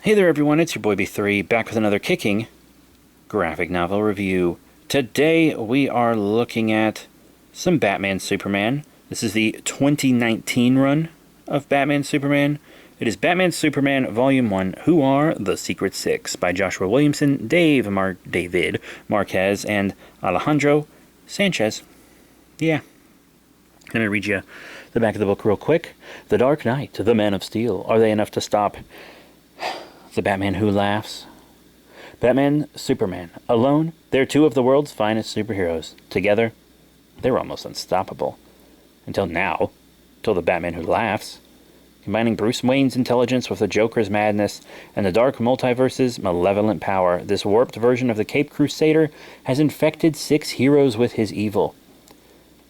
Hey there everyone, it's your boy B3, back with another kicking graphic novel review. Today we are looking at some Batman Superman. This is the 2019 run of Batman Superman. It is Batman Superman Volume 1, Who Are the Secret Six, by Joshua Williamson, David Marquez, and Alejandro Sanchez. Yeah. Let me read you the back of the book real quick. The Dark Knight, the Man of Steel, are they enough to stop the Batman who laughs? Batman, Superman. Alone, they're two of the world's finest superheroes. Together, they're almost unstoppable. Until now. Till the Batman who laughs. Combining Bruce Wayne's intelligence with the Joker's madness and the dark multiverse's malevolent power, this warped version of the Caped Crusader has infected 6 heroes with his evil.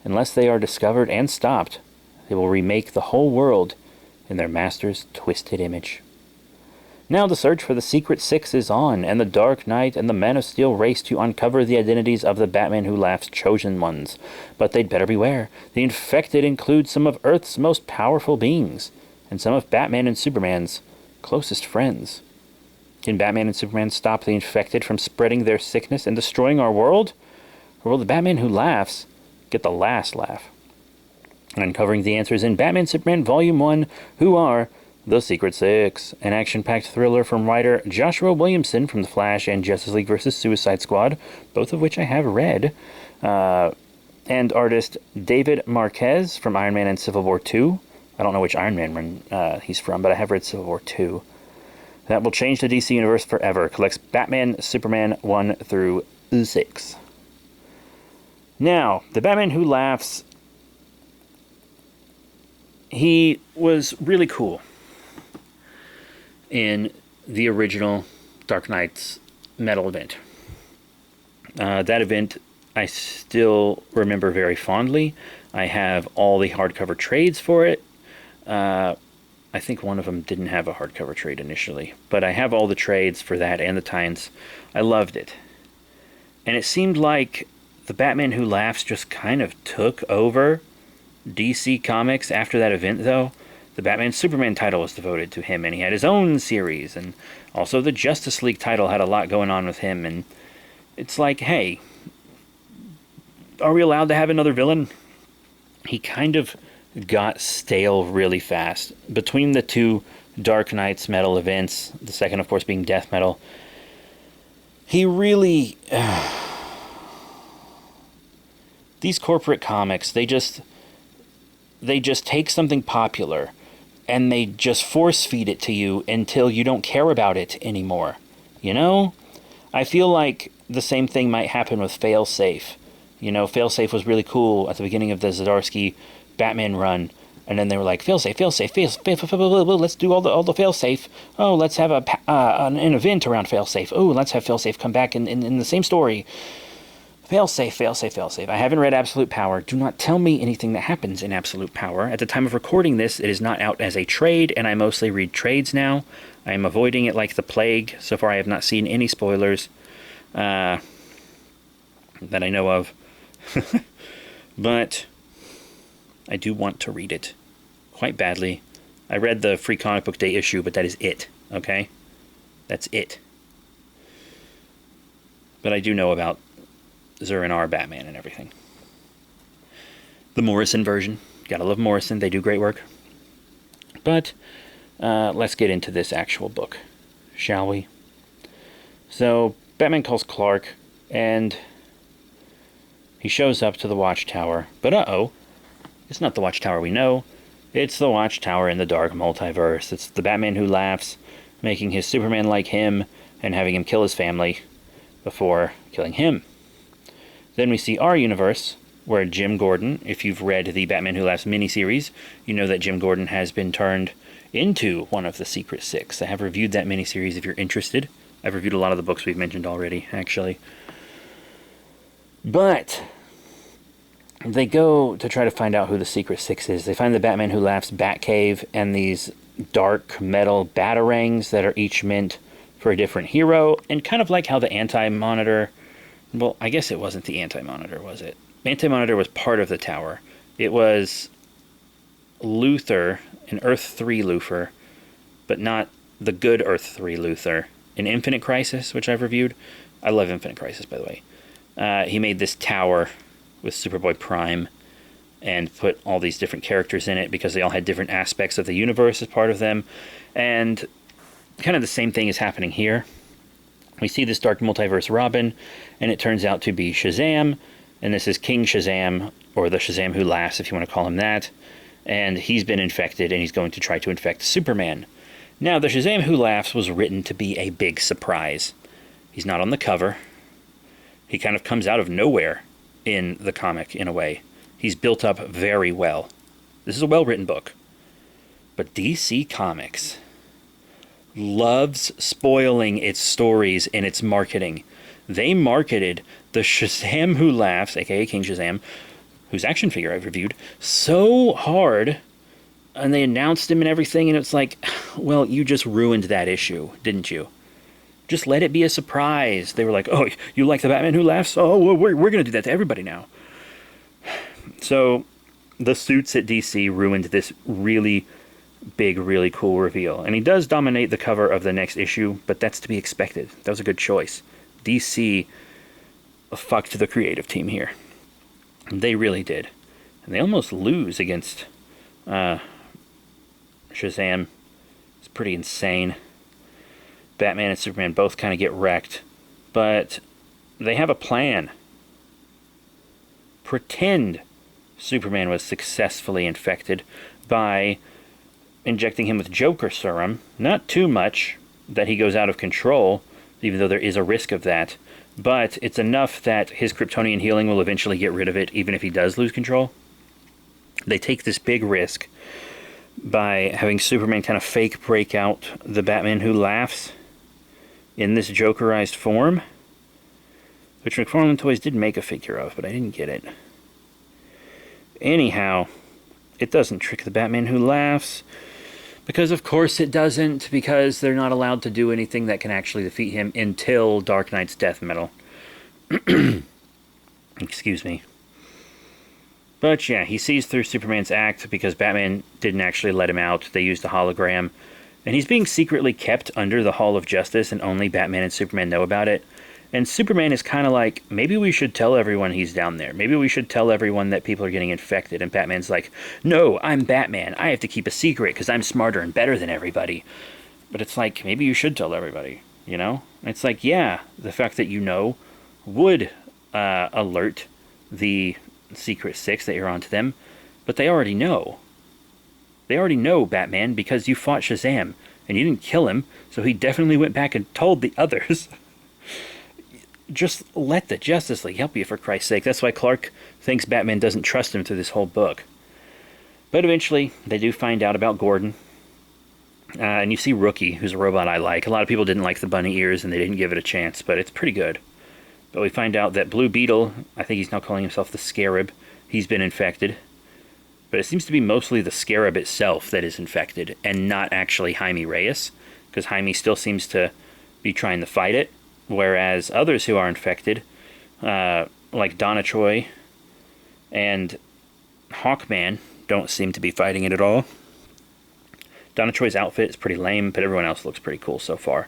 Unless they are discovered and stopped, they will remake the whole world in their master's twisted image. Now the search for the Secret Six is on, and the Dark Knight and the Man of Steel race to uncover the identities of the Batman who laughs chosen ones. But they'd better beware. The infected include some of Earth's most powerful beings, and some of Batman and Superman's closest friends. Can Batman and Superman stop the infected from spreading their sickness and destroying our world? Or will the Batman who laughs get the last laugh? And uncovering the answers in Batman Superman Volume 1, Who Are the Secret Six, an action-packed thriller from writer Joshua Williamson from The Flash and Justice League vs. Suicide Squad, both of which I have read, and artist David Marquez from Iron Man and Civil War 2. I don't know which Iron Man run he's from, but I have read Civil War 2. That will change the DC Universe forever. Collects Batman, Superman 1 through 6. Now, the Batman who laughs, he was really cool in the original Dark Knight's Metal event. That event I still remember very fondly. I have all the hardcover trades for it. I think one of them didn't have a hardcover trade initially, but I have all the trades for that and the tie-ins. I loved it. And it seemed like the Batman who laughs just kind of took over DC Comics after that event, though. The Batman Superman title was devoted to him, and he had his own series, and also the Justice League title had a lot going on with him, and it's like, hey, are we allowed to have another villain? He kind of got stale really fast. Between the two Dark Knight's Metal events, the second, of course, being Death Metal, he really... these corporate comics, they just take something popular and they just force feed it to you until you don't care about it anymore. You know? I feel like the same thing might happen with Failsafe. You know, Failsafe was really cool at the beginning of the Zdarsky Batman run, and then they were like, Failsafe, let's do all the Failsafe. Oh, let's have an event around Failsafe. Oh, let's have Failsafe come back in the same story. Failsafe. I haven't read Absolute Power. Do not tell me anything that happens in Absolute Power. At the time of recording this, it is not out as a trade, and I mostly read trades now. I am avoiding it like the plague. So far, I have not seen any spoilers that I know of. But I do want to read it quite badly. I read the Free Comic Book Day issue, but that is it, okay? That's it. But I do know about Zur-En-Arrh Batman and everything. The Morrison version. Gotta love Morrison. They do great work. But let's get into this actual book, shall we? So, Batman calls Clark, and he shows up to the Watchtower. But uh-oh, it's not the Watchtower we know. It's the Watchtower in the dark multiverse. It's the Batman who laughs, making his Superman like him, and having him kill his family before killing him. Then we see our universe, where Jim Gordon, if you've read the Batman Who Laughs miniseries, you know that Jim Gordon has been turned into one of the Secret Six. I have reviewed that miniseries if you're interested. I've reviewed a lot of the books we've mentioned already, actually. But they go to try to find out who the Secret Six is. They find the Batman Who Laughs Batcave and these dark metal batarangs that are each meant for a different hero, and kind of like how the Anti-Monitor... Well, I guess it wasn't the Anti-Monitor, was it? Anti-Monitor was part of the tower. It was Luthor, an Earth 3 Luthor, but not the good Earth 3 Luthor in Infinite Crisis, which I've reviewed. I love Infinite Crisis, by the way. He made this tower with Superboy Prime and put all these different characters in it because they all had different aspects of the universe as part of them. And kind of the same thing is happening here. We see this Dark Multiverse Robin, and it turns out to be Shazam, and this is King Shazam, or the Shazam Who Laughs, if you want to call him that. And he's been infected, and he's going to try to infect Superman. Now, the Shazam Who Laughs was written to be a big surprise. He's not on the cover. He kind of comes out of nowhere in the comic, in a way. He's built up very well. This is a well-written book. But DC Comics loves spoiling its stories and its marketing. They marketed the Shazam Who Laughs, aka King Shazam, whose action figure I've reviewed, so hard, and they announced him and everything, and it's like, well, you just ruined that issue, didn't you? Just let it be a surprise. They were like, oh, you like the Batman Who Laughs? Oh, well, we're going to do that to everybody now. So the suits at DC ruined this really big, really cool reveal. And he does dominate the cover of the next issue, but that's to be expected. That was a good choice. DC fucked the creative team here. They really did. And they almost lose against Shazam. It's pretty insane. Batman and Superman both kind of get wrecked. But they have a plan. Pretend Superman was successfully infected by injecting him with Joker serum. Not too much that he goes out of control, even though there is a risk of that. But it's enough that his Kryptonian healing will eventually get rid of it, even if he does lose control. They take this big risk by having Superman kind of fake break out the Batman Who Laughs in this Jokerized form, which McFarlane Toys did make a figure of, but I didn't get it. Anyhow, it doesn't trick the Batman Who Laughs, because of course it doesn't, because they're not allowed to do anything that can actually defeat him until Dark Knight's death metal. Excuse me. But yeah, he sees through Superman's act because Batman didn't actually let him out. They used a hologram. And he's being secretly kept under the Hall of Justice, and only Batman and Superman know about it. And Superman is kind of like, maybe we should tell everyone he's down there. Maybe we should tell everyone that people are getting infected. And Batman's like, no, I'm Batman. I have to keep a secret because I'm smarter and better than everybody. But it's like, maybe you should tell everybody, you know? It's like, yeah, the fact that you know would alert the Secret Six that you're onto them. But they already know. They already know, Batman, because you fought Shazam. And you didn't kill him, so he definitely went back and told the others. Just let the Justice League help you, for Christ's sake. That's why Clark thinks Batman doesn't trust him through this whole book. But eventually, they do find out about Gordon. And you see Rookie, who's a robot I like. A lot of people didn't like the bunny ears, and they didn't give it a chance, but it's pretty good. But we find out that Blue Beetle, I think he's now calling himself the Scarab, he's been infected. But it seems to be mostly the Scarab itself that is infected, and not actually Jaime Reyes, because Jaime still seems to be trying to fight it. Whereas others who are infected, like Donna Troy and Hawkman, don't seem to be fighting it at all. Donna Troy's outfit is pretty lame, but everyone else looks pretty cool so far.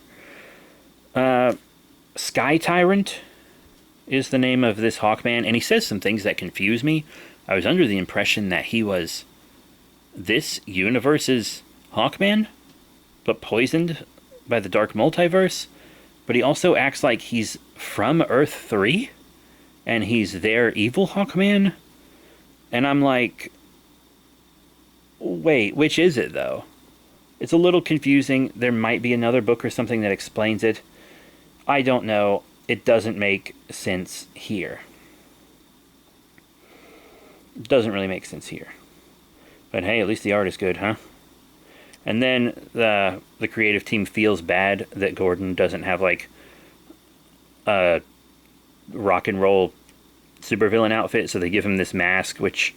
Sky Tyrant is the name of this Hawkman, and he says some things that confuse me. I was under the impression that he was this universe's Hawkman, but poisoned by the Dark Multiverse. But he also acts like he's from Earth 3, and he's their evil Hawkman. And I'm like, wait, which is it, though? It's a little confusing. There might be another book or something that explains it. I don't know. It doesn't make sense here. It doesn't really make sense here. But hey, at least the art is good, huh? And then the creative team feels bad that Gordon doesn't have, like, a rock and roll supervillain outfit, so they give him this mask, which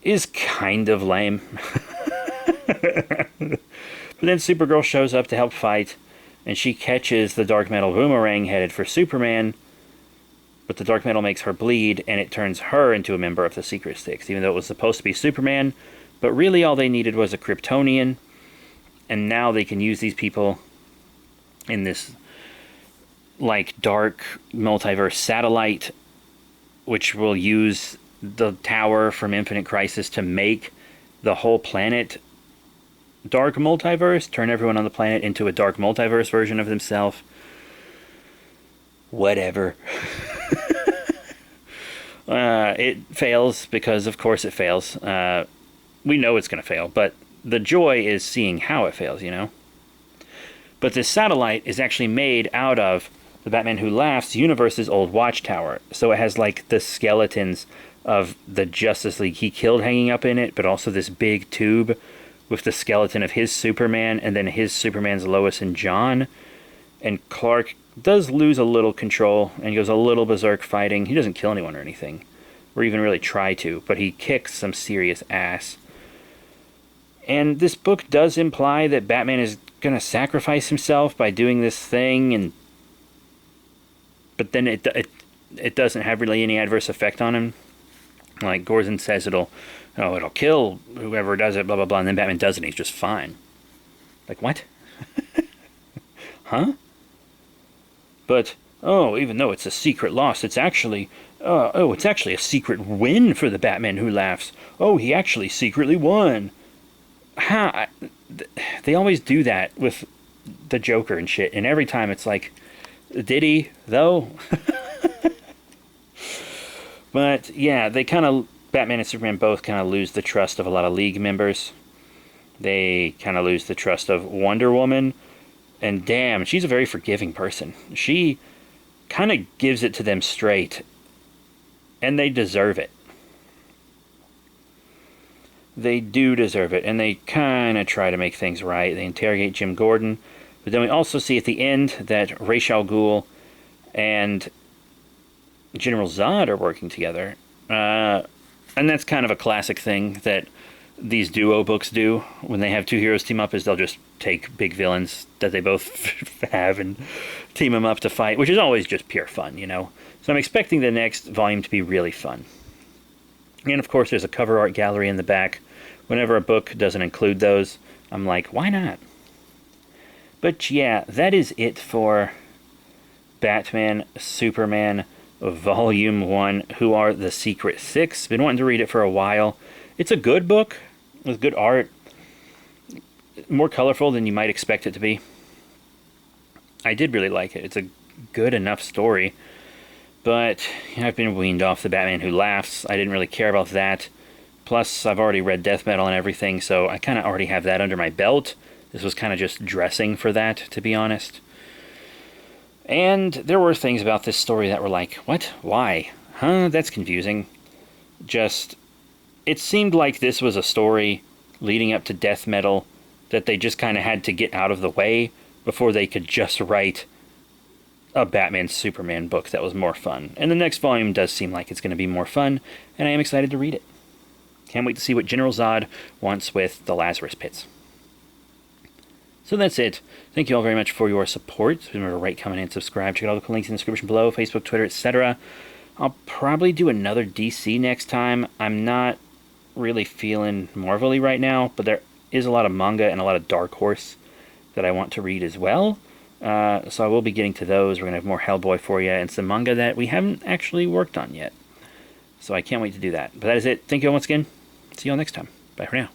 is kind of lame. But then Supergirl shows up to help fight, and she catches the dark metal boomerang headed for Superman, but the dark metal makes her bleed, and it turns her into a member of the Secret Six, even though it was supposed to be Superman. But really all they needed was a Kryptonian, And now they can use these people in this like dark multiverse satellite, which will use the tower from Infinite Crisis to make the whole planet dark multiverse, turn everyone on the planet into a dark multiverse version of themselves. Whatever. It fails because, of course, it fails. We know it's going to fail, but the joy is seeing how it fails, you know? But this satellite is actually made out of the Batman Who Laughs universe's old watchtower. So it has, like, the skeletons of the Justice League he killed hanging up in it, but also this big tube with the skeleton of his Superman, and then his Superman's Lois and John. And Clark does lose a little control and goes a little berserk fighting. He doesn't kill anyone or anything, or even really try to, but he kicks some serious ass. And this book does imply that Batman is going to sacrifice himself by doing this thing, but then it doesn't have really any adverse effect on him. Like Gordon says it'll kill whoever does it, blah, blah, blah, and then Batman does it and he's just fine. Like, what? Huh? But, even though it's a secret loss, it's actually a secret win for the Batman Who Laughs. Oh, he actually secretly won. They always do that with the Joker and shit, and every time it's like, did he, though? But, yeah, Batman and Superman both kind of lose the trust of a lot of League members. They kind of lose the trust of Wonder Woman. And damn, she's a very forgiving person. She kind of gives it to them straight. And they deserve it. They do deserve it. And they kind of try to make things right. They interrogate Jim Gordon. But then we also see at the end that Ra's al Ghul and General Zod are working together. And that's kind of a classic thing that these duo books do when they have two heroes team up, is they'll just take big villains that they both have and team them up to fight, which is always just pure fun, you know? So I'm expecting the next volume to be really fun. And of course there's a cover art gallery in the back. Whenever a book doesn't include those, I'm like, why not? But yeah, that is it for Batman, Superman, Volume 1, Who Are the Secret Six. Been wanting to read it for a while. It's a good book with good art. More colorful than you might expect it to be. I did really like it. It's a good enough story. But I've been weaned off the Batman Who Laughs. I didn't really care about that. Plus, I've already read Death Metal and everything, so I kind of already have that under my belt. This was kind of just dressing for that, to be honest. And there were things about this story that were like, what? Why? Huh? That's confusing. It seemed like this was a story leading up to Death Metal that they just kind of had to get out of the way before they could just write a Batman-Superman book that was more fun. And the next volume does seem like it's going to be more fun, and I am excited to read it. Can't wait to see what General Zod wants with the Lazarus Pits. So that's it. Thank you all very much for your support. Remember to rate, comment, and subscribe. Check out all the links in the description below, Facebook, Twitter, etc. I'll probably do another DC next time. I'm not really feeling Marvel-y right now, but there is a lot of manga and a lot of Dark Horse that I want to read as well. So I will be getting to those. We're going to have more Hellboy for you and some manga that we haven't actually worked on yet. So I can't wait to do that. But that is it. Thank you all once again. See you all next time. Bye for now.